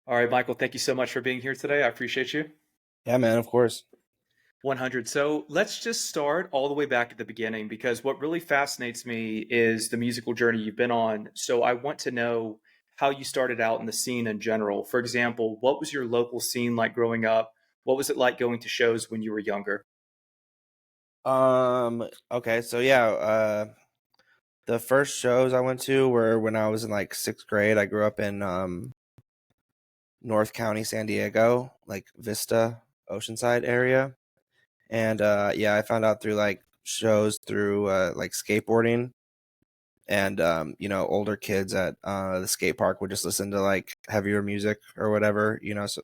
All right, Michael, thank you so much for being here today. I appreciate you. Yeah, man, of course. 100. So let's just start all the way back at the beginning because what really fascinates me is the musical journey you've been on. So I want to know how you started out in the scene in general. For example, what was your local scene like growing up? What was it like going to shows when you were younger? Okay, so yeah, the first shows I went to were when I was in like sixth grade. I grew up in North County, San Diego, like Vista, Oceanside area. And yeah, I found out through like shows through like skateboarding and older kids at the skate park would just listen to like heavier music or whatever, so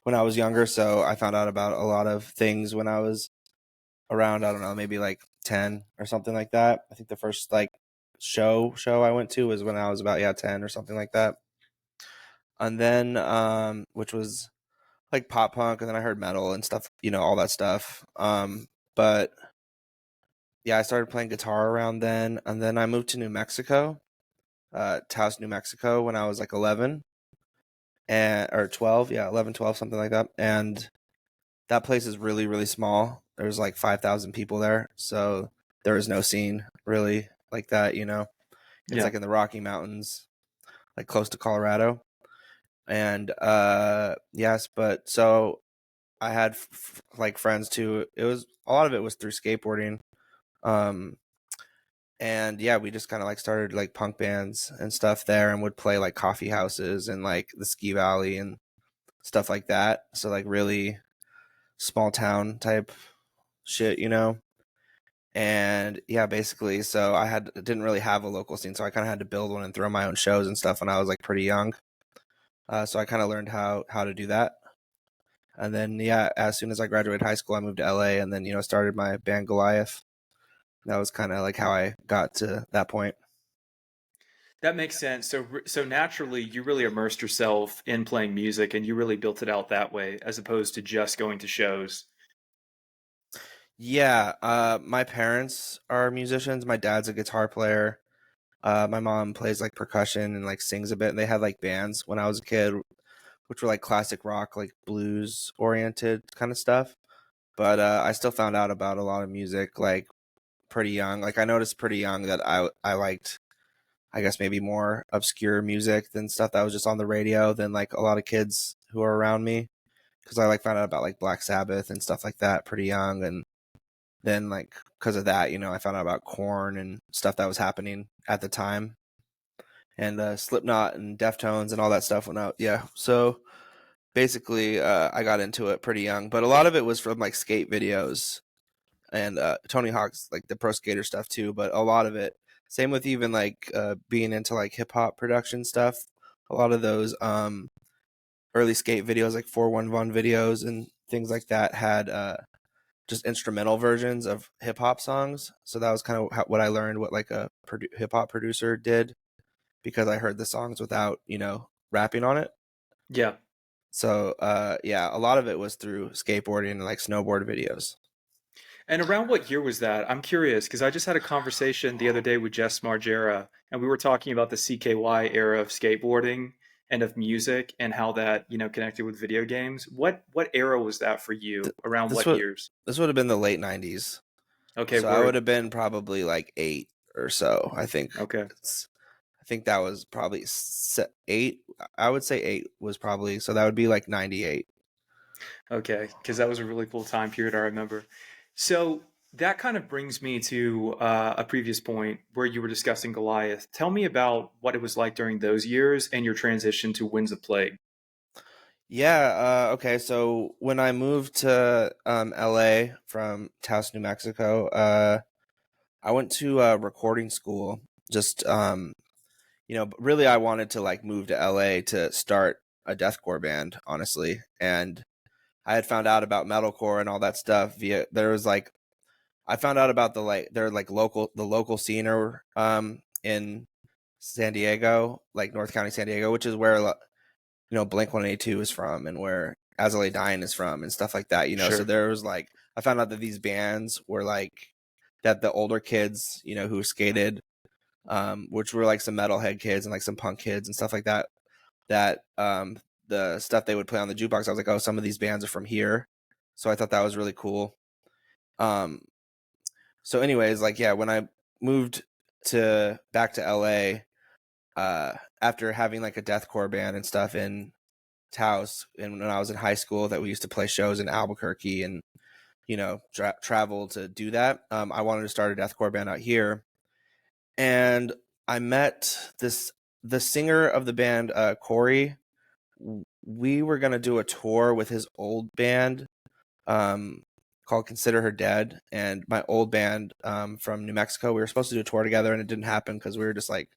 when I was younger, so I found out about a lot of things when I was around, I don't know, maybe like 10 or something like that. I think the first like show I went to was when I was about 10 or something like that. And then which was like pop punk, and then I heard metal and stuff, all that stuff. But yeah, I started playing guitar around then, and then I moved to New Mexico, Taos, New Mexico when I was like 11 and or 12, yeah, 11, 12, something like that. And that place is really, really small. There's like 5,000 people there. So there is no scene really like that. It's Yeah. like in the Rocky Mountains, like close to Colorado. And yes, but so I had like friends too. It was a lot of it was through skateboarding. Um and yeah, we just kind of like started like punk bands and stuff there and would play like coffee houses and like the Ski Valley and stuff like that. So like really small town type shit. And yeah, basically, so didn't really have a local scene, so I kind of had to build one and throw my own shows and stuff when I was like pretty young. So I kind of learned how to do that. And then yeah, as soon as I graduated high school, I moved to LA, and then started my band Goliath. That was kind of like how I got to that point. That makes sense. So naturally, you really immersed yourself in playing music and you really built it out that way as opposed to just going to shows. Yeah, my parents are musicians. My dad's a guitar player. My mom plays like percussion and like sings a bit. And they had like bands when I was a kid, which were like classic rock, like blues oriented kind of stuff. But I still found out about a lot of music like pretty young. Like I noticed pretty young that I liked, I guess maybe more obscure music than stuff that was just on the radio than like a lot of kids who are around me. Because I like found out about like Black Sabbath and stuff like that pretty young, and then like because of that, I found out about Korn and stuff that was happening at the time, and Slipknot and Deftones and all that stuff went out. Yeah, so basically, I got into it pretty young, but a lot of it was from like skate videos and Tony Hawk's like the pro skater stuff too. But a lot of it, same with even like being into like hip hop production stuff. A lot of those early skate videos, like 411 videos and things like that, had just instrumental versions of hip hop songs. So that was kind of what I learned what like a hip hop producer did, because I heard the songs without rapping on it. Yeah. So yeah, a lot of it was through skateboarding and like snowboard videos. And around what year was that? I'm curious because I just had a conversation the other day with Jess Margera, and we were talking about the CKY era of skateboarding and of music and how that, connected with video games. What era was that for you? Th- Around this what would years? this would have been the late '90s. Okay, So I would word. have been probably like 8 or so. I think Okay. I think that was probably 8. I would say 8 was probably, so that would be like 98. Okay, because that was a really cool time period I remember. So that kind of brings me to a previous point where you were discussing Goliath. Tell me about what it was like during those years and your transition to Winds of Plague. Yeah, okay. So when I moved to LA from Taos, New Mexico, I went to recording school. Just but really I wanted to like move to LA to start a deathcore band, honestly. And I had found out about metalcore and all that stuff via there was like I found out about the local scene or in San Diego, like North County, San Diego, which is where Blink-182 is from, and where As I Lay Dying is from, and stuff like that. So Sure. there was like I found out that these bands were like that the older kids, who skated, which were like some metalhead kids and like some punk kids and stuff like that, that the stuff they would play on the jukebox, I was like, oh, some of these bands are from here. So I thought that was really cool. Um, so anyways, like, yeah, when I moved back to LA, after having like a deathcore band and stuff in Taos, and when I was in high school, that we used to play shows in Albuquerque and, travel to do that. I wanted to start a deathcore band out here, and I met the singer of the band, Corey. We were gonna do a tour with his old band, called Consider Her Dead, and my old band, from New Mexico. We were supposed to do a tour together, and it didn't happen because we were just like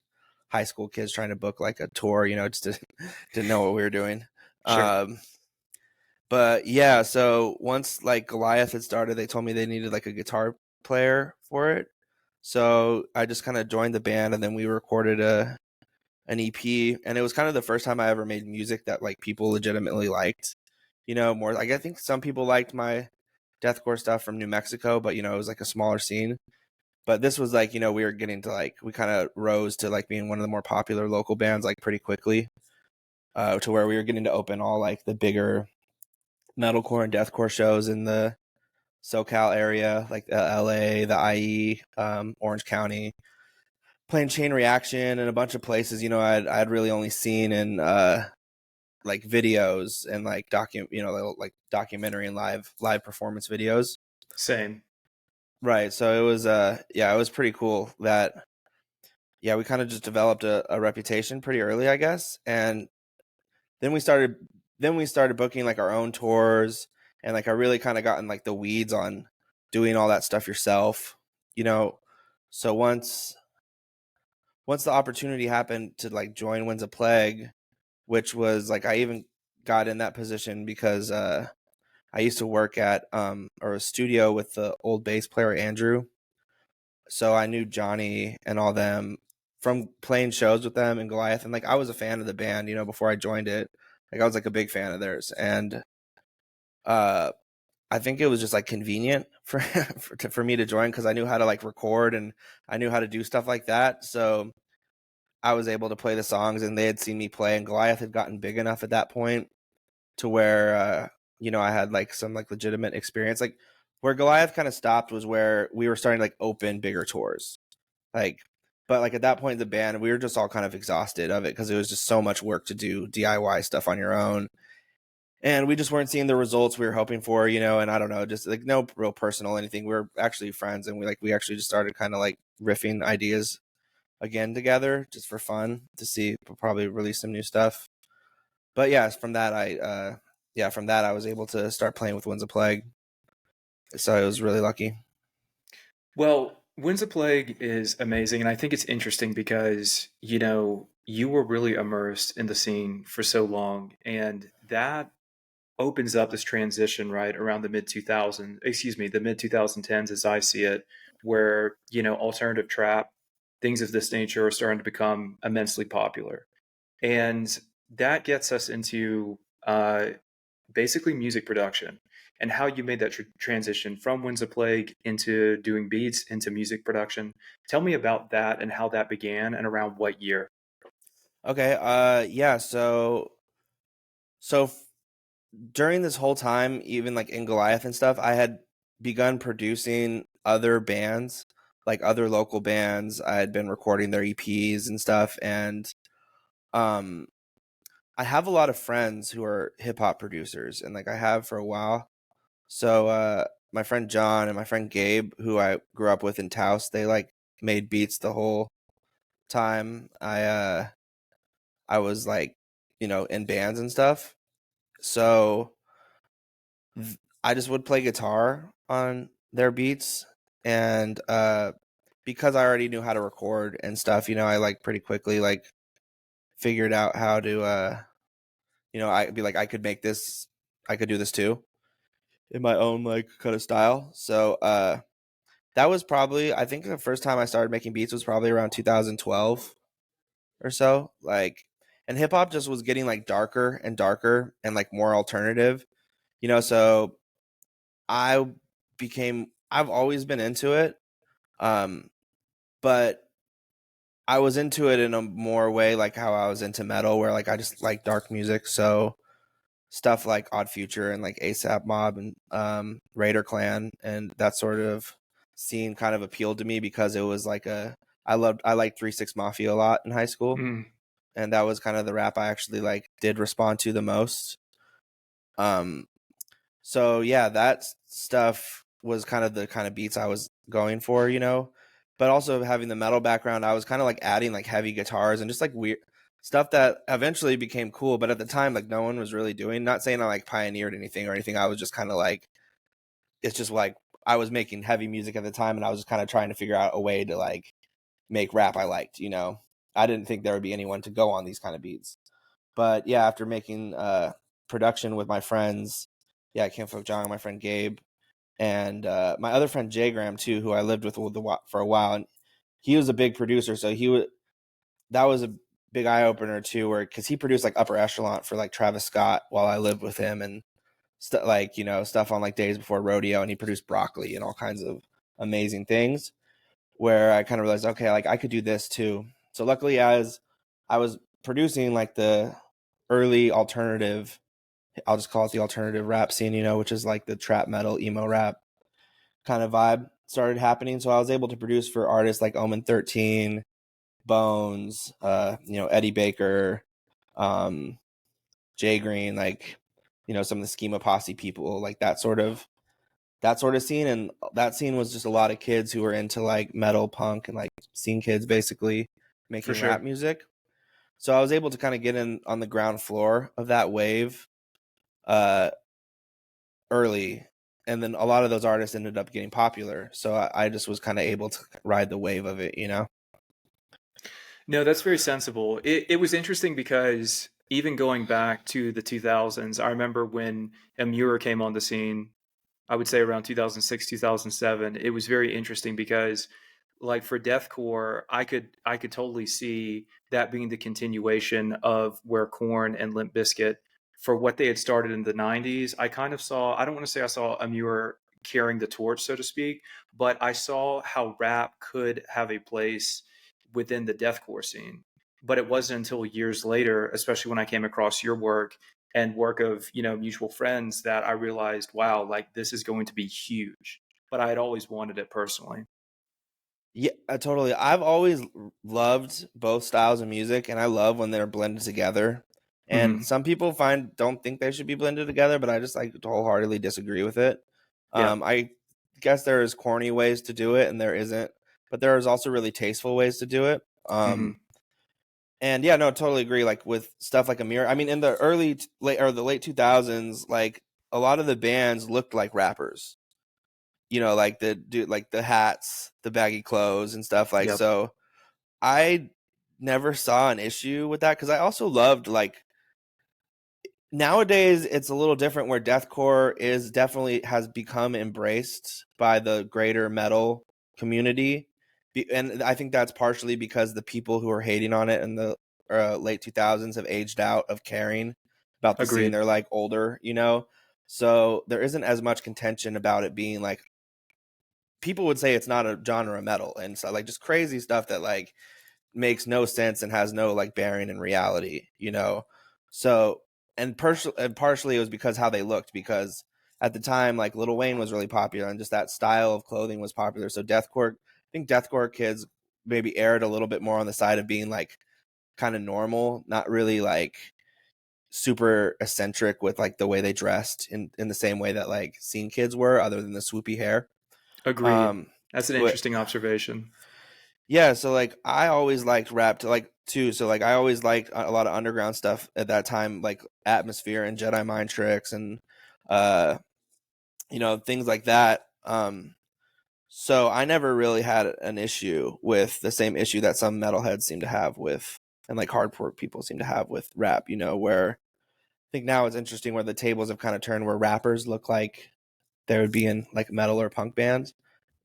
high school kids trying to book like a tour, just didn't know what we were doing. Sure. But yeah, so once like Goliath had started, they told me they needed like a guitar player for it. So I just kind of joined the band, and then we recorded an EP, and it was kind of the first time I ever made music that like people legitimately liked. More like, I think some people liked my deathcore stuff from New Mexico, but it was like a smaller scene. But this was like, we were getting to like, we kind of rose to like being one of the more popular local bands like pretty quickly, to where we were getting to open all like the bigger metalcore and deathcore shows in the SoCal area, like the LA, the IE, Orange County, playing Chain Reaction and a bunch of places. I'd really only seen in like videos and like like documentary and live performance videos. Same. Right. So it was it was pretty cool that we kind of just developed a reputation pretty early, I guess. And then we started booking like our own tours, and like I really kind of got in like the weeds on doing all that stuff yourself. So once the opportunity happened to like join Winds of Plague, which was like, I even got in that position because I used to work at or a studio with the old bass player Andrew. So I knew Johnny and all them from playing shows with them in Goliath, and like I was a fan of the band, before I joined it. Like I was like a big fan of theirs, and uh I think it was just like convenient for me to join because I knew how to like record, and I knew how to do stuff like that. So I was able to play the songs, and they had seen me play, and Goliath had gotten big enough at that point to where I had like some like legitimate experience. Like where Goliath kind of stopped was where we were starting to like open bigger tours. Like, but like at that point in the band, we were just all kind of exhausted of it because it was just so much work to do DIY stuff on your own. And we just weren't seeing the results we were hoping for, and I don't know, just like no real personal anything. We were actually friends, and we actually just started kind of like riffing ideas again together just for fun to see. We'll probably release some new stuff. But yeah, from that I was able to start playing with Winds of Plague. So I was really lucky. Well, Winds of Plague is amazing, and I think it's interesting because, you were really immersed in the scene for so long, and that opens up this transition right around the the mid 2010s as I see it, where, alternative trap, things of this nature are starting to become immensely popular. And that gets us into basically music production and how you made that transition from Winds of Plague into doing beats into music production. Tell me about that and how that began and around what year. Okay. Yeah. So during this whole time, even like in Goliath and stuff, I had begun producing other bands, like other local bands. I had been recording their EPs and stuff, and um, I have a lot of friends who are hip hop producers, and like I have for a while. So my friend John and my friend Gabe, who I grew up with in Taos, they like made beats the whole time. I was like, in bands and stuff. So I just would play guitar on their beats, and because I already knew how to record and stuff, I like pretty quickly like figured out how to I'd be like, I could do this too in my own like kind of style. So that was probably, I think the first time I started making beats was probably around 2012 or so. Like, and hip hop just was getting like darker and darker and like more alternative, so I've always been into it. Um, but I was into it in a more way like how I was into metal, where like I just like dark music. So stuff like Odd Future and like ASAP Mob and Raider Clan and that sort of scene kind of appealed to me because it was like I liked 3 6 Mafia a lot in high school, Mm, and that was kind of the rap I actually like did respond to the most. Um, so yeah, that stuff was kind of the kind of beats I was going for, you know. But also having the metal background, I was kind of like adding like heavy guitars and just like weird stuff that eventually became cool. But at the time, like no one was really doing. Not saying I like pioneered anything or anything. I was just kind of like, it's just like I was making heavy music at the time, and I was just kind of trying to figure out a way to like make rap I liked. You know, I didn't think there would be anyone to go on these kind of beats. But yeah, after making production with my friends, yeah, Kinfolk John and my friend Gabe, and my other friend Jay Graham too, who I lived with for a while, and he was a big producer, so that was a big eye opener too, where because he produced like Upper Echelon for like Travis Scott while I lived with him, and like, you know, stuff on like Days Before Rodeo, and he produced Broccoli and all kinds of amazing things. Where I kind of realized, okay, like I could do this too. So luckily, as I was producing like the early alternative, I'll just call it the alternative rap scene, you know, which is like the trap metal emo rap kind of vibe started happening. So I was able to produce for artists like Omen 13, Bones, you know, Eddie Baker, um, Jay Green, like, you know, some of the Schema Posse people, like that sort of scene. And that scene was just a lot of kids who were into like metal, punk, and like scene kids basically for making rap sure. music. So I was able to kind of get in on the ground floor of that wave uh early, and then a lot of those artists ended up getting popular, so I just was kind of able to ride the wave of it, you know. No, that's very sensible. It was interesting because even going back to the 2000s, I remember when Amura came on the scene, I would say around 2006, 2007. It was very interesting because like for deathcore, I could totally see that being the continuation of where Korn and Limp Bizkit for what they had started in the 90s. I kind of saw, I don't want to say I saw Amur carrying the torch, so to speak, but I saw how rap could have a place within the deathcore scene. But it wasn't until years later, especially when I came across your work and work of, you know, mutual friends, that I realized, wow, like this is going to be huge. But I had always wanted it personally. Yeah, totally. I've always loved both styles of music, and I love when they're blended together. And Hmm. some people don't think they should be blended together, but I just like wholeheartedly disagree with it. Yeah. I guess there is corny ways to do it, and there isn't, but there is also really tasteful ways to do it. Hmm. And yeah, no, totally agree. Like with stuff like Amir, I mean, in the late or the late 2000s, like a lot of the bands looked like rappers. You know, like like the hats, the baggy clothes, and stuff like Yep. so. I never saw an issue with that because I also loved like nowadays it's a little different where deathcore is definitely has become embraced by the greater metal community, and I think that's partially because the people who are hating on it in the late 2000s have aged out of caring about the scene. Agreed. They're like older, you know, so there isn't as much contention about it being like people would say it's not a genre of metal, and so like just crazy stuff that like makes no sense and has no like bearing in reality, you know. So and partially it was because how they looked, because at the time like Lil Wayne was really popular and just that style of clothing was popular. So deathcore, I think deathcore kids maybe aired a little bit more on the side of being like kind of normal, not really like super eccentric with like the way they dressed in the same way that like scene kids were, other than the swoopy hair. Agreed. Um, That's an but interesting observation. yeah, so like I always liked rap to like too. So like I always liked a lot of underground stuff at that time, like Atmosphere and Jedi Mind Tricks and uh you know, things like that. So I never really had an issue with the same issue that some metalheads seem to have with, and like hardcore people seem to have with rap, you know, where I think now it's interesting where the tables have kind of turned where rappers look like they would be in like metal or punk bands,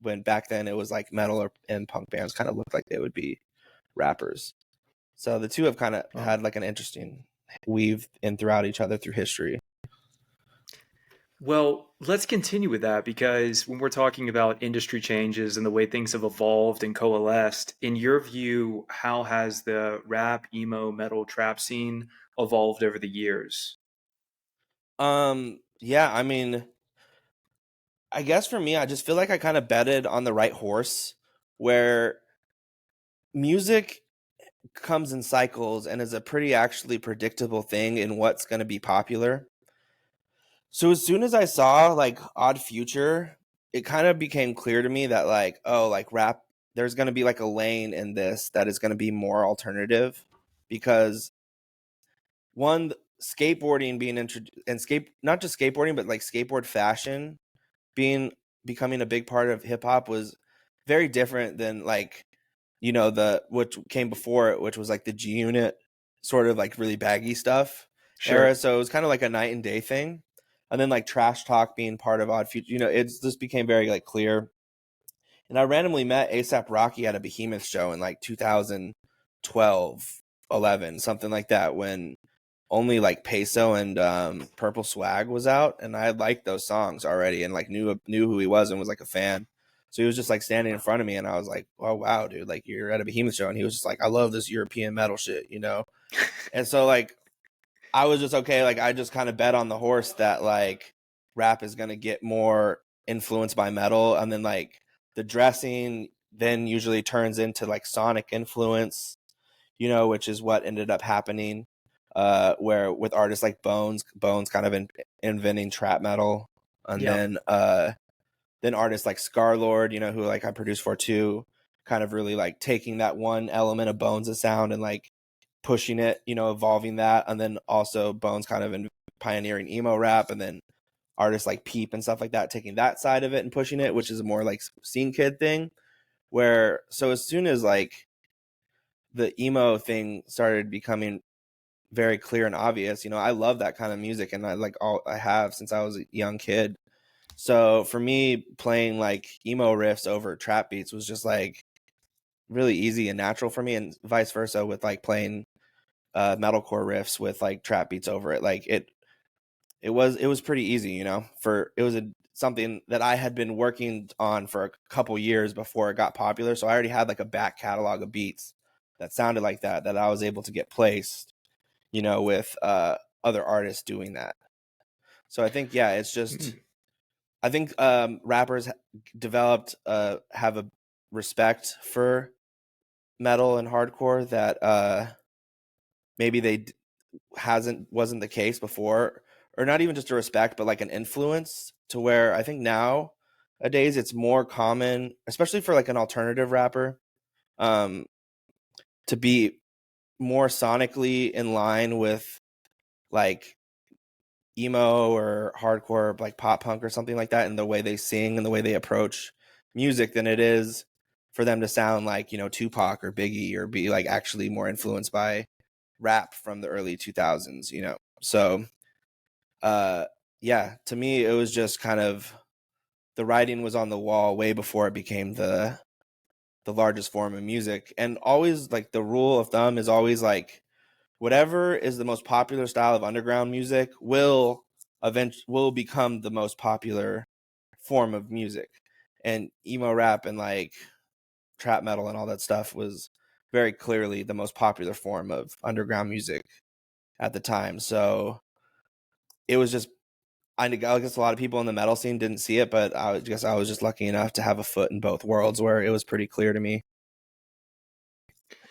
when back then it was like metal or and punk bands kind of looked like they would be rappers. So the two have kind of Well, had like an interesting weave in throughout each other through history. Well, let's continue with that because when we're talking about industry changes and the way things have evolved and coalesced, in your view, how has the rap, emo, metal, trap scene evolved over the years? Yeah, I mean, I guess for me, I just feel like I kind of betted on the right horse where music comes in cycles and is a pretty actually predictable thing in what's going to be popular. So as soon as I saw like Odd Future, it kind of became clear to me that like, oh, like rap, there's going to be like a lane in this that is going to be more alternative because one, skateboarding being introduced and not just skateboarding, but like skateboard fashion being becoming a big part of hip hop was very different than like, the which came before it, which was like the G Unit sort of like really baggy stuff era. Sure. So it was kind of like a night and day thing. And then like trash talk being part of Odd Future, it's this became very like clear. And I randomly met ASAP Rocky at a Behemoth show in like 2012, 11, something like that, when only like Peso and Purple Swag was out, and I had liked those songs already and like knew who he was and was like a fan. So he was just like standing in front of me, and I was like, "Oh wow, dude! Like you're at a Behemoth show," and he was just like, "I love this European metal shit." And so like I was just okay. Like I just kind of bet on the horse that like rap is gonna get more influenced by metal, and then like the dressing then usually turns into like sonic influence, which is what ended up happening. Where with artists like Bones kind of inventing trap metal, and Yeah. then artists like Scarlxrd, who like I produced for too, kind of really like taking that one element of Bones' sound and like pushing it, evolving that, and then also Bones kind of pioneering emo rap, and then artists like Peep and stuff like that taking that side of it and pushing it, which is a more like scene kid thing. Where so as soon as like the emo thing started becoming very clear and obvious, I love that kind of music, and I have since I was a young kid. So for me, playing like emo riffs over trap beats was just like really easy and natural for me, and vice versa with like playing metalcore riffs with like trap beats over it. Like it was pretty easy, for it was something that I had been working on for a couple years before it got popular. So I already had like a back catalog of beats that sounded like that I was able to get placed, with other artists doing that. So I think, yeah, it's just, Mm. I think rappers developed, have a respect for metal and hardcore that maybe wasn't the case before, or not even just a respect, but like an influence to where I think nowadays it's more common, especially for like an alternative rapper, um, to be more sonically in line with like emo or hardcore, like pop punk or something like that, in the way they sing and the way they approach music than it is for them to sound like, Tupac or Biggie, or be like actually more influenced by rap from the early 2000s. So uh yeah, to me it was just kind of the writing was on the wall way before it became the largest form of music. And always like the rule of thumb is always like whatever is the most popular style of underground music will become the most popular form of music. And emo rap and like trap metal and all that stuff was very clearly the most popular form of underground music at the time. So it was just, I guess a lot of people in the metal scene didn't see it, but I guess I was just lucky enough to have a foot in both worlds where it was pretty clear to me.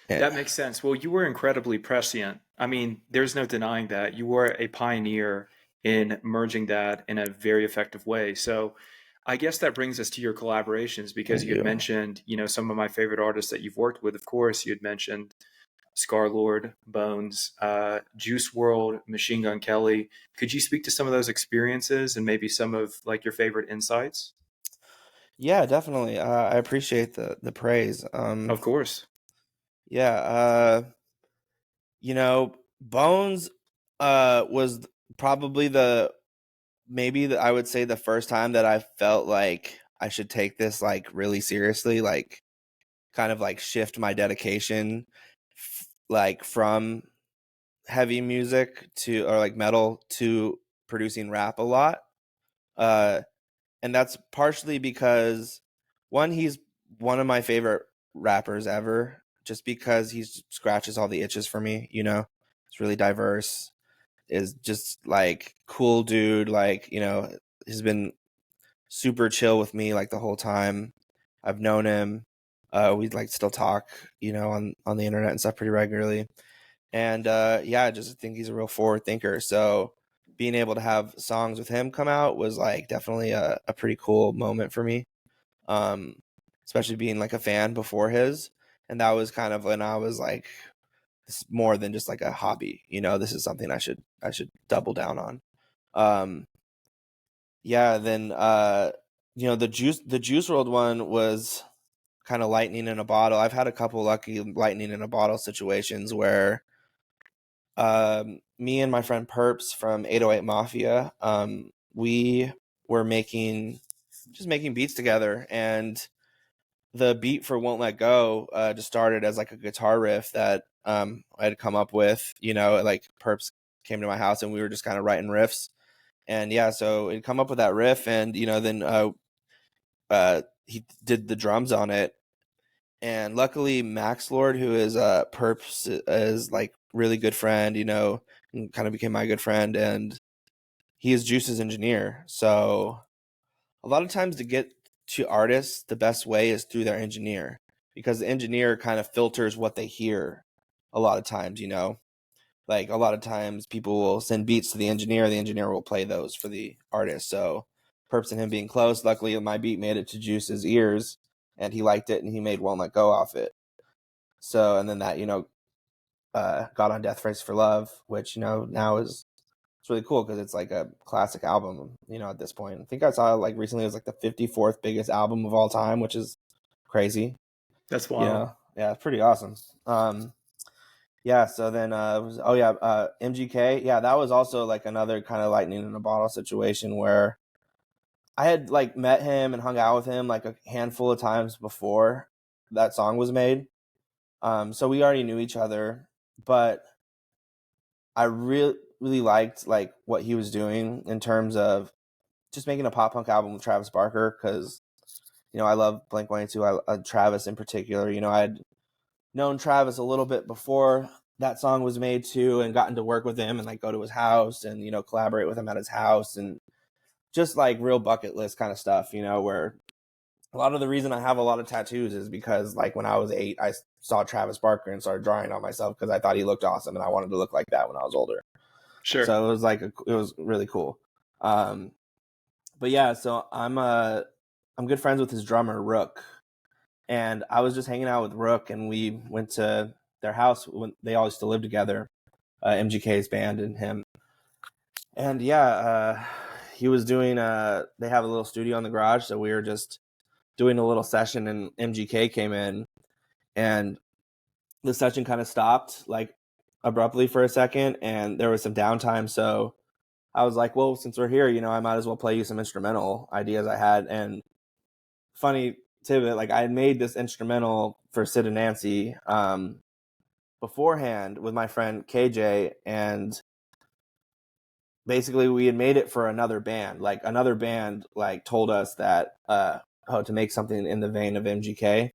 Yeah. That makes sense. Well, you were incredibly prescient. I mean, there's no denying that. You were a pioneer in merging that in a very effective way. So I guess that brings us to your collaborations because Thank you had you. mentioned, some of my favorite artists that you've worked with. Of course, you had mentioned Scarlxrd, Bones, Juice World, Machine Gun Kelly. Could you speak to some of those experiences and maybe some of like your favorite insights? Yeah, definitely. I appreciate the praise. Of course. Yeah, Bones was probably I would say the first time that I felt like I should take this like really seriously, like kind of like shift my dedication like from heavy music to, or like metal to, producing rap a lot. And that's partially because one, he's one of my favorite rappers ever, just because he scratches all the itches for me. It's really diverse, is just like cool dude, like, has been super chill with me like the whole time I've known him. We like still talk, on the internet and stuff pretty regularly. And yeah, I just think he's a real forward thinker. So being able to have songs with him come out was like definitely a pretty cool moment for me. Um, Especially being like a fan before his. And that was kind of when I was like, this is more than just like a hobby. This is something I should double down on. Um, yeah, then the Juice WRLD one was kind of lightning in a bottle. I've had a couple lucky lightning in a bottle situations where me and my friend Perps from 808 Mafia, we were making beats together, and the beat for Won't Let Go just started as like a guitar riff that I had come up with. Like Perps came to my house and we were just kind of writing riffs. And yeah, so it come up with that riff, and then he did the drums on it. And luckily, Lord, who is Perps, is like really good friend, and kind of became my good friend, and he is Juice's engineer. So a lot of times to get to artists, the best way is through their engineer, because the engineer kind of filters what they hear. A lot of times, like a lot of times people will send beats to the engineer will play those for the artist. So Perps and him being close, luckily my beat made it to Juice's ears and he liked it and he made Won't Let Go off it. So, and then that, got on Death Race for Love, which, now it's really cool because it's like a classic album, at this point. I think I saw like recently it was like the 54th biggest album of all time, which is crazy. That's wild. Yeah, it's pretty awesome. Yeah, so then MGK, yeah, that was also like another kind of lightning in a bottle situation where I had like met him and hung out with him like a handful of times before that song was made. So we already knew each other, but I really liked like what he was doing in terms of just making a pop punk album with Travis Barker, because I love Blink-182. Travis in particular. I had known Travis a little bit before that song was made too, and gotten to work with him and like go to his house and collaborate with him at his house, and just like real bucket list kind of stuff. Where a lot of the reason I have a lot of tattoos is because like when I was 8, I saw Travis Barker and started drawing on myself because I thought he looked awesome and I wanted to look like that when I was older. Sure. So it was like it was really cool. But yeah, so I'm good friends with his drummer Rook, and I was just hanging out with Rook, and we went to their house when they all used to live together, MGK's band and him. And yeah, he was doing they have a little studio in the garage, so we were just doing a little session, and MGK came in, and the session kind of stopped like abruptly for a second, and there was some downtime. So I was like, well, since we're here, I might as well play you some instrumental ideas I had. And funny tidbit, like I had made this instrumental for Sid and Nancy beforehand with my friend KJ, and basically we had made it for another band. Like another band like told us that to make something in the vein of MGK.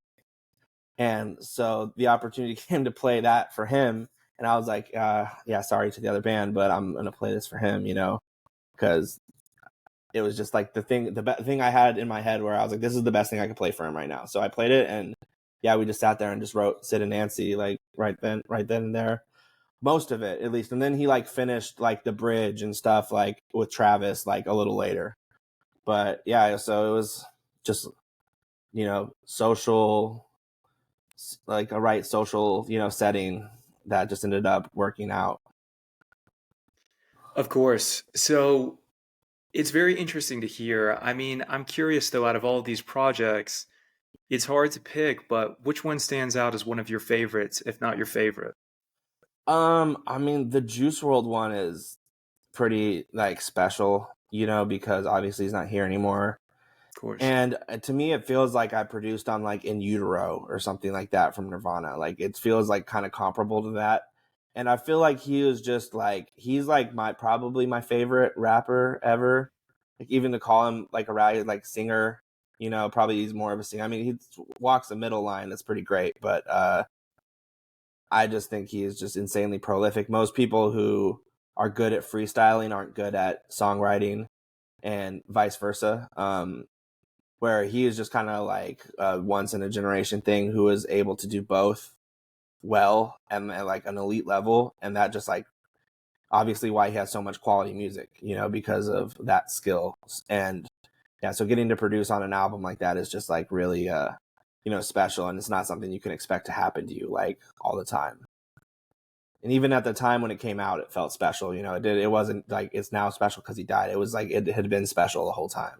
And so the opportunity came to play that for him. And I was like, yeah, sorry to the other band, but I'm going to play this for him, because it was just like the thing I had in my head where I was like, this is the best thing I could play for him right now. So I played it, and yeah, we just sat there and just wrote Sid and Nancy like right then and there, most of it at least. And then he like finished like the bridge and stuff like with Travis like a little later. But yeah, so it was just social, like a right social setting that just ended up working out. Of course. So it's very interesting to hear. I mean, I'm curious though, out of all of these projects, it's hard to pick, but which one stands out as one of your favorites, if not your favorite? I mean, the JuiceWRLD one is pretty like special, because obviously he's not here anymore. Of course. And to me, it feels like I produced on like In Utero or something like that from Nirvana. Like it feels like kind of comparable to that. And I feel like he was just like, he's like probably my favorite rapper ever. like even to call him like a rap like singer, you know, probably he's more of a singer. I mean, he walks the middle line. That's pretty great, but I just think he is just insanely prolific. Most people who are good at freestyling aren't good at songwriting, and vice versa. Where he is just kind of like a once in a generation thing who is able to do both well and at like an elite level, and that just like obviously why he has so much quality music, you know, because of that skill. And yeah, so getting to produce on an album like that is just like really you know, special, and it's not something you can expect to happen to you like all the time. And even at the time when it came out, it felt special. You know, it wasn't like it's now special because he died. It was like it had been special the whole time.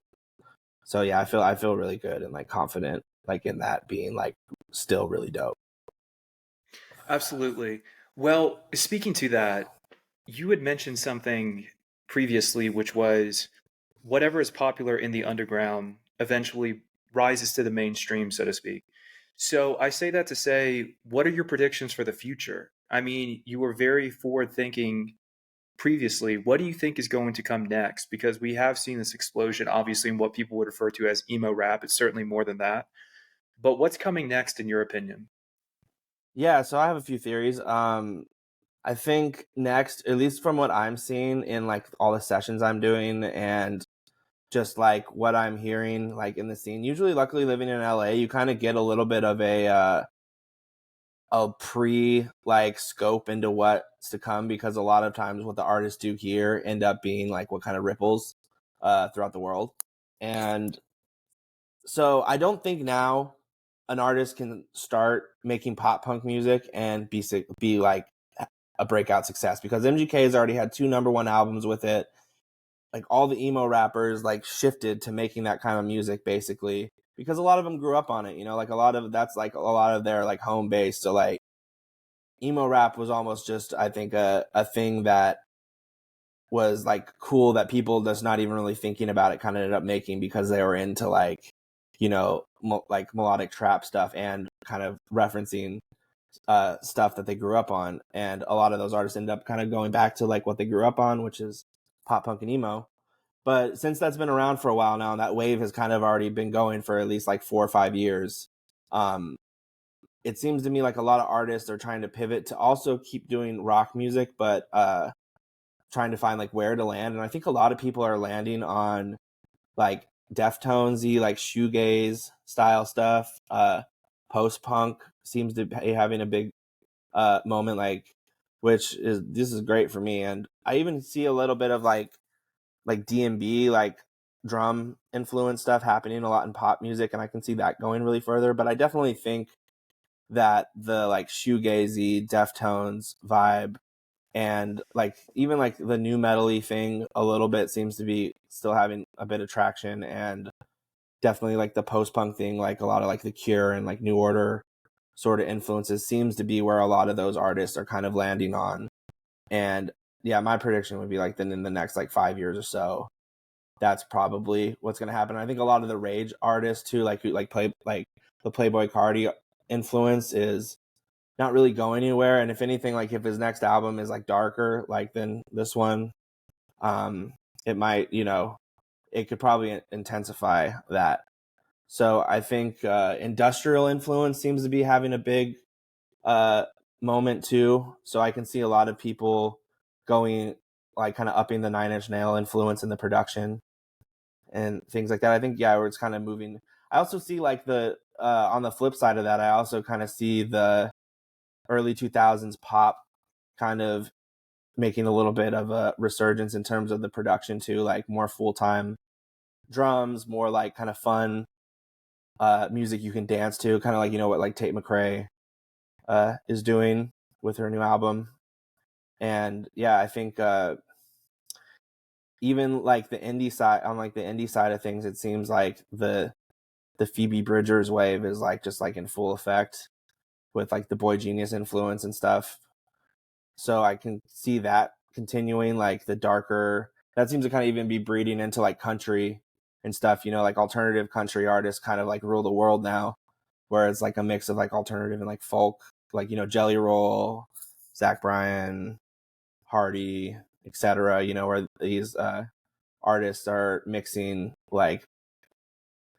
So yeah, I feel really good and like confident like in that being like still really dope. Absolutely. Well, speaking to that, you had mentioned something previously, which was whatever is popular in the underground eventually rises to the mainstream, so to speak. So I say that to say, what are your predictions for the future? I mean, you were very forward thinking previously. What do you think is going to come next? Because we have seen this explosion, obviously, in what people would refer to as emo rap. It's certainly more than that. But what's coming next, in your opinion? Yeah, so I have a few theories. I think next, at least from what I'm seeing in like all the sessions I'm doing and just like what I'm hearing like in the scene. Usually, luckily living in LA, you kind of get a little bit of a pre like scope into what's to come, because a lot of times what the artists do here end up being like what kind of ripples throughout the world. And so I don't think now an artist can start making pop punk music and be like a breakout success, because MGK has already had 2 number 1 albums with it. Like all the emo rappers like shifted to making that kind of music basically because a lot of them grew up on it, you know, like a lot of that's like a lot of their like home base. So like emo rap was almost just I think a thing that was like cool that people just not even really thinking about it kind of ended up making because they were into like, you know, like melodic trap stuff and kind of referencing stuff that they grew up on. And a lot of those artists end up kind of going back to like what they grew up on, which is pop punk and emo. But since that's been around for a while now, and that wave has kind of already been going for at least like 4 or 5 years, um, it seems to me like a lot of artists are trying to pivot to also keep doing rock music, but trying to find like where to land. And I think a lot of people are landing on like Deftonesy, like shoegaze style stuff. Post punk seems to be having a big moment, like which is this is great for me. And I even see a little bit of like D&B, like drum influence stuff happening a lot in pop music, and I can see that going really further. But I definitely think that the like shoegazy Deftones vibe and like even like the new metal-y thing a little bit seems to be still having a bit of traction, and definitely like the post-punk thing, like a lot of like the Cure and like New Order sort of influences seems to be where a lot of those artists are kind of landing on. And yeah, my prediction would be like then in the next like 5 years or so, that's probably what's going to happen. I think a lot of the rage artists too, like who like play like the Playboy Cardi influence is not really going anywhere. And if anything, like if his next album is like darker, like than this one, it might, you know, it could probably intensify that. So I think industrial influence seems to be having a big uh, moment too. So I can see a lot of people going like kind of upping the Nine Inch Nail influence in the production and things like that. I think yeah, where it's kind of moving. I also see like the on the flip side of that, I also kind of see the early 2000s pop kind of making a little bit of a resurgence in terms of the production too, like more full-time drums, more like kind of fun music you can dance to, kind of like, you know, what like Tate McRae is doing with her new album. And yeah, I think even like the indie side, on like the indie side of things, it seems like the Phoebe Bridgers wave is like just like in full effect with like the Boy Genius influence and stuff. So I can see that continuing, like the darker, that seems to kind of even be breeding into like country and stuff, you know, like alternative country artists kind of like rule the world now, where it's like a mix of like alternative and like folk, like, you know, Jelly Roll, Zach Bryan, Hardy, etc., you know, where these artists are mixing like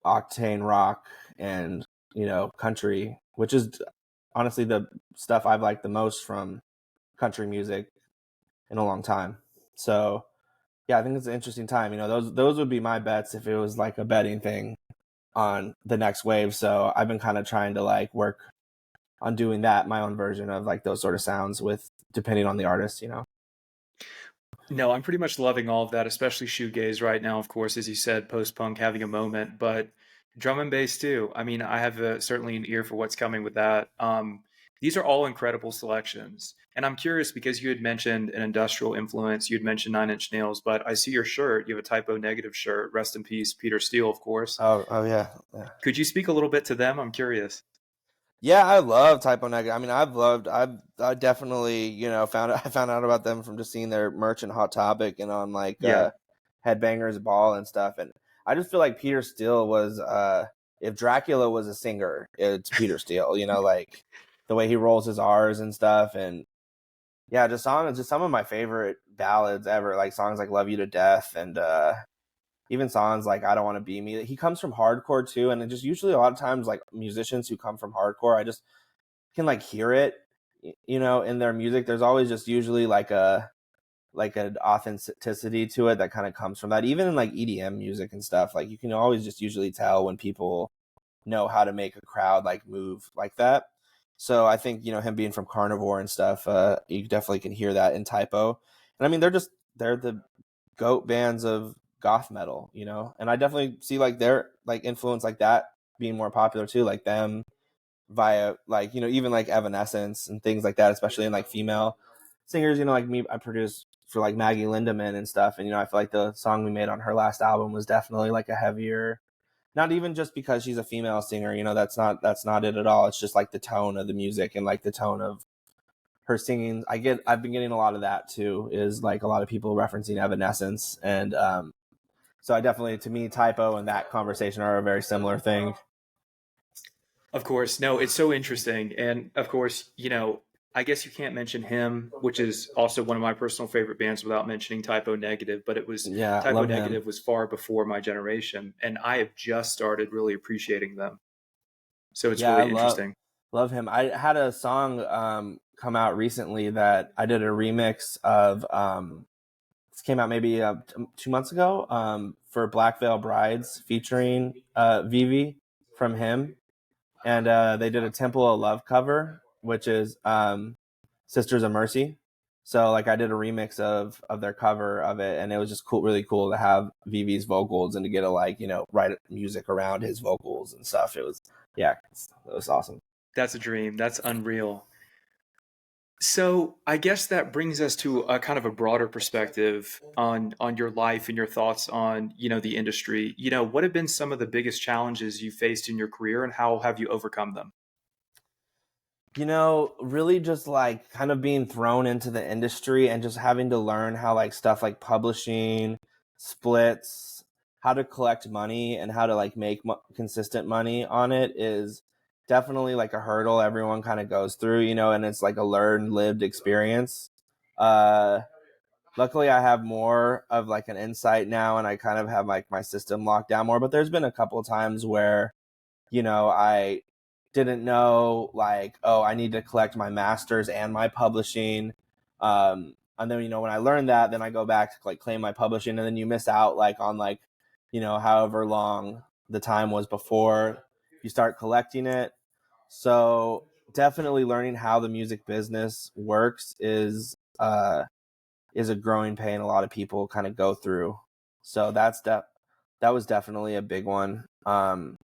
octane rock and country, which is honestly the stuff I've liked the most from country music in a long time. So yeah, I think it's an interesting time. Those would be my bets if it was like a betting thing on the next wave. So I've been kind of trying to like work on doing that, my own version of like those sort of sounds with depending on the artist. No, I'm pretty much loving all of that, especially shoegaze right now, of course, as you said, post-punk having a moment, but drum and bass too. I mean, I have certainly an ear for what's coming with that. These are all incredible selections. And I'm curious because you had mentioned an industrial influence, you had mentioned Nine Inch Nails, but I see your shirt. You have a Typo Negative shirt. Rest in peace, Peter Steele, of course. Oh yeah, yeah. Could you speak a little bit to them? I'm curious. Yeah, I love Typo Negative. I mean, I definitely, I found out about them from just seeing their merch and Hot Topic and on like Yeah. Headbangers Ball and stuff. And I just feel like Peter Steele was, if Dracula was a singer, it's Peter Steele. Like the way he rolls his R's and stuff. And yeah, just some of my favorite ballads ever, like songs like "Love You to Death" and even songs like "I Don't Want to Be Me." He comes from hardcore too, and it just usually a lot of times like musicians who come from hardcore, I just can like hear it, in their music. There's always just usually like an authenticity to it that kind of comes from that. Even in like EDM music and stuff, like you can always just usually tell when people know how to make a crowd like move like that. So I think him being from Carnivore and stuff, you definitely can hear that in Typo. And I mean they're the goat bands of goth metal, and I definitely see like their like influence like that being more popular too, like them via like even like Evanescence and things like that, especially in like female singers. Like me, I produce for like Maggie Lindemann and stuff, and I feel like the song we made on her last album was definitely like a heavier, not even just because she's a female singer, that's not it at all. It's just like the tone of the music and like the tone of her singing. I've been getting a lot of that too, is like a lot of people referencing Evanescence. And so I definitely, to me, Typo and that conversation are a very similar thing. Of course. No, it's so interesting. And of course, I guess you can't mention him, which is also one of my personal favorite bands without mentioning Typo Negative, but Yeah, Typo love him. Negative was far before my generation, and I have just started really appreciating them. So it's Yeah, I really love interesting. love him. I had a song come out recently that I did a remix of. This came out maybe 2 months ago, for Black Veil Brides featuring Vivi from him. And they did a Temple of Love cover, which is Sisters of Mercy. So like I did a remix of their cover of it, and it was just cool, really cool to have Vivi's vocals and to get to like write music around his vocals and stuff. It was, yeah, it was awesome. That's a dream. That's unreal. So I guess that brings us to a kind of a broader perspective on your life and your thoughts on, the industry. What have been some of the biggest challenges you faced in your career and how have you overcome them? Really just like kind of being thrown into the industry and just having to learn how like stuff like publishing, splits, how to collect money and how to like make consistent money on it is definitely like a hurdle everyone kind of goes through, and it's like a learned, lived experience. Uh, Luckily I have more of like an insight now and I kind of have like my system locked down more, but there's been a couple of times where I didn't know like, oh, I need to collect my masters and my publishing. And then, when I learned that, then I go back to like claim my publishing, and then you miss out like on like, however long the time was before you start collecting it. So definitely learning how the music business works is a growing pain a lot of people kind of go through. So that was definitely a big one. And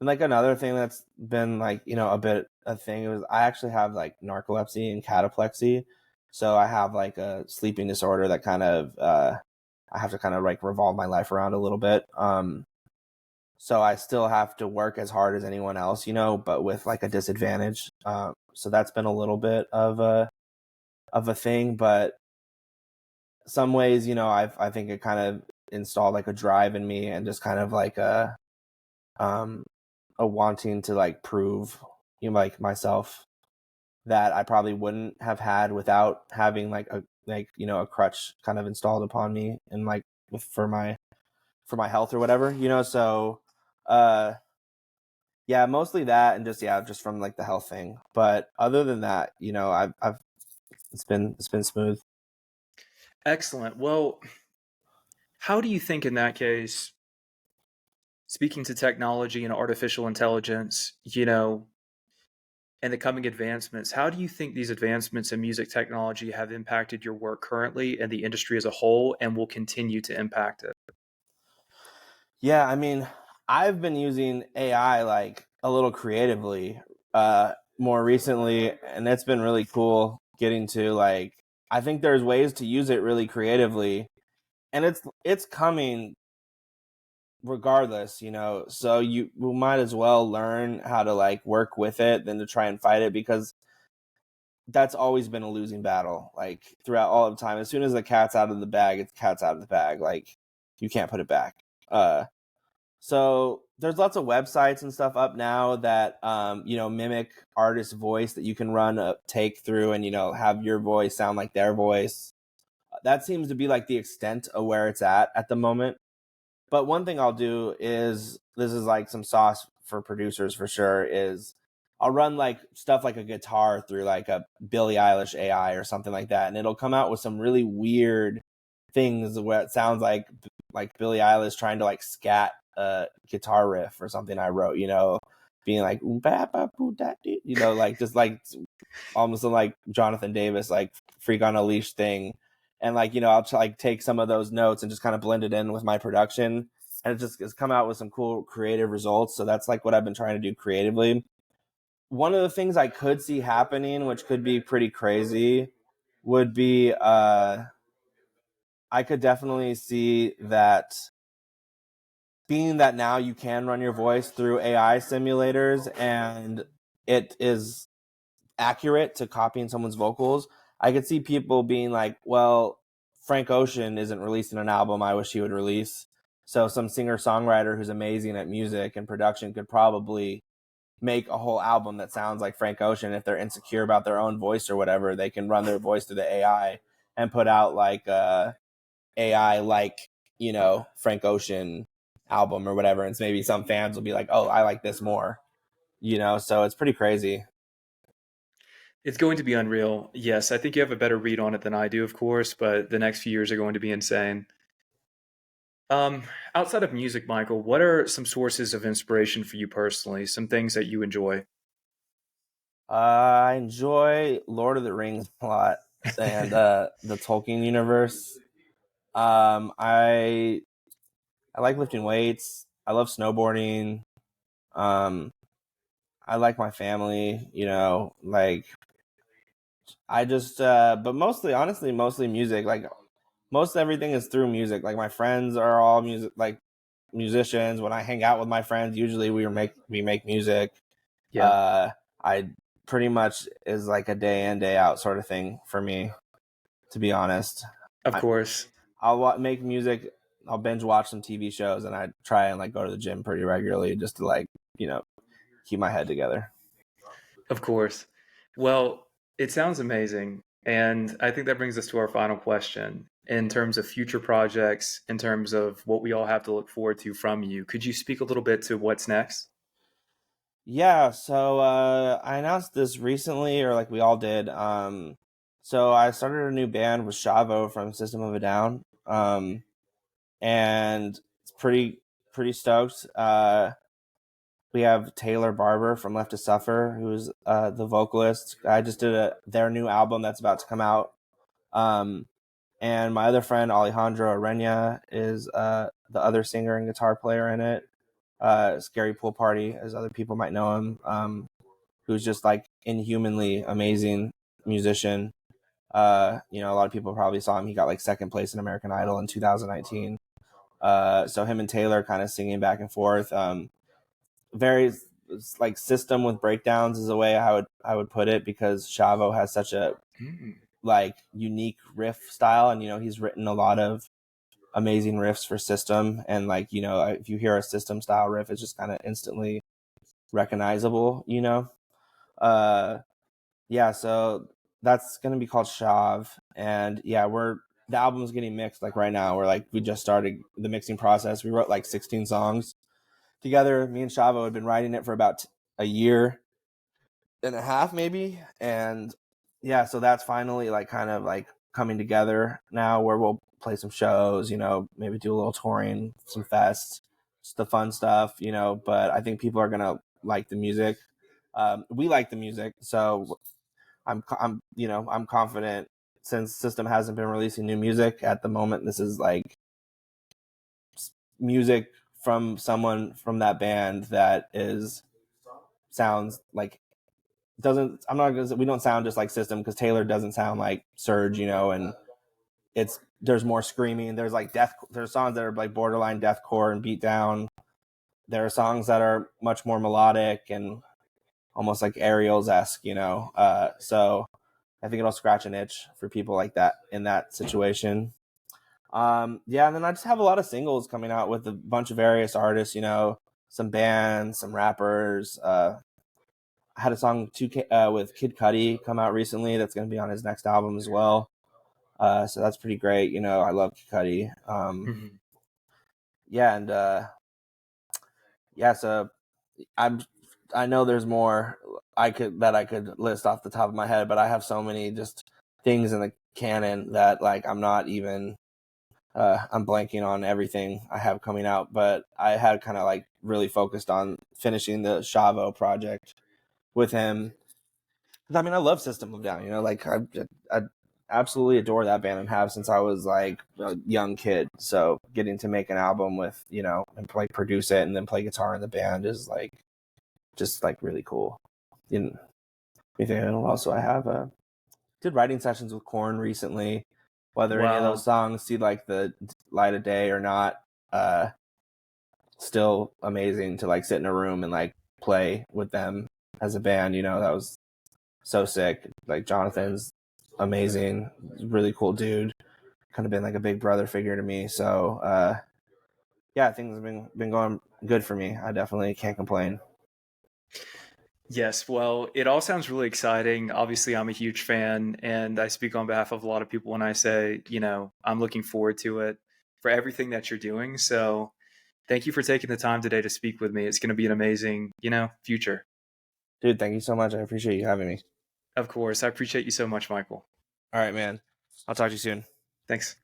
like another thing that's been like, a bit a thing was I actually have like narcolepsy and cataplexy. So I have like a sleeping disorder that kind of I have to kind of like revolve my life around a little bit. So I still have to work as hard as anyone else, but with like a disadvantage. So that's been a little bit of a thing, but some ways, I think it kind of installed like a drive in me and just kind of like um a wanting to like prove like myself that I probably wouldn't have had without having like a crutch kind of installed upon me in like for my health or whatever, you know. So yeah, mostly that, and just from like the health thing. But other than that, you know, I've it's been smooth. Excellent. Well, how do you think in that case, speaking to technology and artificial intelligence, and the coming advancements, how do you think these advancements in music technology have impacted your work currently and the industry as a whole and will continue to impact it? Yeah, I mean, I've been using AI like a little creatively more recently, and it's been really cool getting to like I think there's ways to use it really creatively, and it's coming regardless, you know. So you might as well learn how to like work with it than to try and fight it, because that's always been a losing battle like throughout all of time. As soon as the cat's out of the bag, it's cat's out of the bag. Like you can't put it back. So there's lots of websites and stuff up now that you know, mimic artist voice that you can run a take through and, you know, have your voice sound like their voice. That seems to be like the extent of where it's at the moment. But one thing I'll do is, this is like some sauce for producers for sure, is I'll run like stuff like a guitar through like a Billie Eilish AI or something like that, and it'll come out with some really weird things where it sounds like Billie Eilish trying to like scat a guitar riff or something I wrote, you know, being like "Ooh, ba, ba, boo, da, dee," you know, like just like almost like Jonathan Davis, like Freak on a Leash thing. And like, you know, I'll like take some of those notes and just kind of blend it in with my production, and it just has come out with some cool creative results. So that's like what I've been trying to do creatively. One of the things I could see happening, which could be pretty crazy, would be I could definitely see that, being that now you can run your voice through AI simulators and it is accurate to copying someone's vocals, I could see people being like, well, Frank Ocean isn't releasing an album I wish he would release. So some singer-songwriter who's amazing at music and production could probably make a whole album that sounds like Frank Ocean. If they're insecure about their own voice or whatever, they can run their voice through the AI and put out like AI like, you know, Frank Ocean album or whatever. And maybe some fans will be like, oh, I like this more, you know. So it's pretty crazy. It's going to be unreal. Yes, I think you have a better read on it than I do, of course, but the next few years are going to be insane. Um, Outside of music, Michael, what are some sources of inspiration for you personally? Some things that you enjoy? I enjoy Lord of the Rings a lot, and the Tolkien universe. Um, I I like lifting weights. I love snowboarding. Um, I like my family. You know, like I just but mostly, honestly, mostly music. Like most everything is through music. Like my friends are all music, like musicians. When I hang out with my friends, usually we make music. Yeah, Uh, I pretty much is like a day in day out sort of thing for me, to be honest. of I, course. Make music. I'll binge watch some TV shows, and I try and like go to the gym pretty regularly just to like, you know, keep my head together. Of course. Well, it sounds amazing. And I think that brings us to our final question. In terms of future projects, in terms of what we all have to look forward to from you, could you speak a little bit to what's next? Yeah, so I announced this recently, or like we all did. So I started a new band with Shavo from System of a Down, and it's pretty stoked. We have Taylor Barber from Left to Suffer, who's the vocalist. I just did their new album that's about to come out. Um, and my other friend Alejandro Arena is the other singer and guitar player in it. Scary Pool Party, as other people might know him, who's just like inhumanly amazing musician. You know, a lot of people probably saw him. He got like second place in American Idol in 2019. So him and Taylor kind of singing back and forth. Very like system with breakdowns is the way I would put it, because Shavo has such a Mm, like unique riff style, and you know, he's written a lot of amazing riffs for System, and like, you know, if you hear a System style riff, it's just kind of instantly recognizable, you know. uh yeah, so that's gonna be called Shav, and yeah, the album's getting mixed like right now. We're like, we just started the mixing process. We wrote like 16 songs together. Me and Shavo had been writing it for about a year and a half maybe, and yeah, so that's finally like kind of like coming together now, where we'll play some shows, you know, maybe do a little touring, some fests, just the fun stuff, you know. But I think people are gonna like the music. We like the music, so you know, I'm confident, since System hasn't been releasing new music at the moment. This is like music from someone from that band that is sounds like, doesn't, I'm not gonna say we don't sound just like System, because Taylor doesn't sound like Surge, you know, and there's more screaming. There's like there's songs that are like borderline deathcore and beat down. There are songs that are much more melodic and almost like Ariel's-esque, you know. So I think it'll scratch an itch for people like that in that situation. Yeah, and then I just have a lot of singles coming out with a bunch of various artists, you know, some bands, some rappers. I had a song with Kid Cudi come out recently that's going to be on his next album as well. So that's pretty great. You know, I love Kid Cudi. Mhm. Yeah, and yeah, so I know there's more I could list off the top of my head, but I have so many just things in the canon that like I'm not even I'm blanking on everything I have coming out. But I had kind of like really focused on finishing the Shavo project with him. I mean, I love System of a Down, you know, like I absolutely adore that band and have since I was like a young kid. So getting to make an album with, you know, and like produce it and then play guitar in the band is like just like really cool. And also I have did writing sessions with Korn recently. Whether any of those Wow. songs see like the light of day or not, uh, still amazing to like sit in a room and like play with them as a band. You know, that was so sick. Like Jonathan's amazing, really cool dude. Kind of been like a big brother figure to me. So yeah, things have been going good for me. I definitely can't complain. Yes, well, it all sounds really exciting. Obviously, I'm a huge fan, and I speak on behalf of a lot of people when I say, I'm looking forward to it for everything that you're doing. So, thank you for taking the time today to speak with me. It's going to be an amazing, future. Dude, thank you so much. I appreciate you having me. Of course. I appreciate you so much, Michael. All right, man. I'll talk to you soon. Thanks.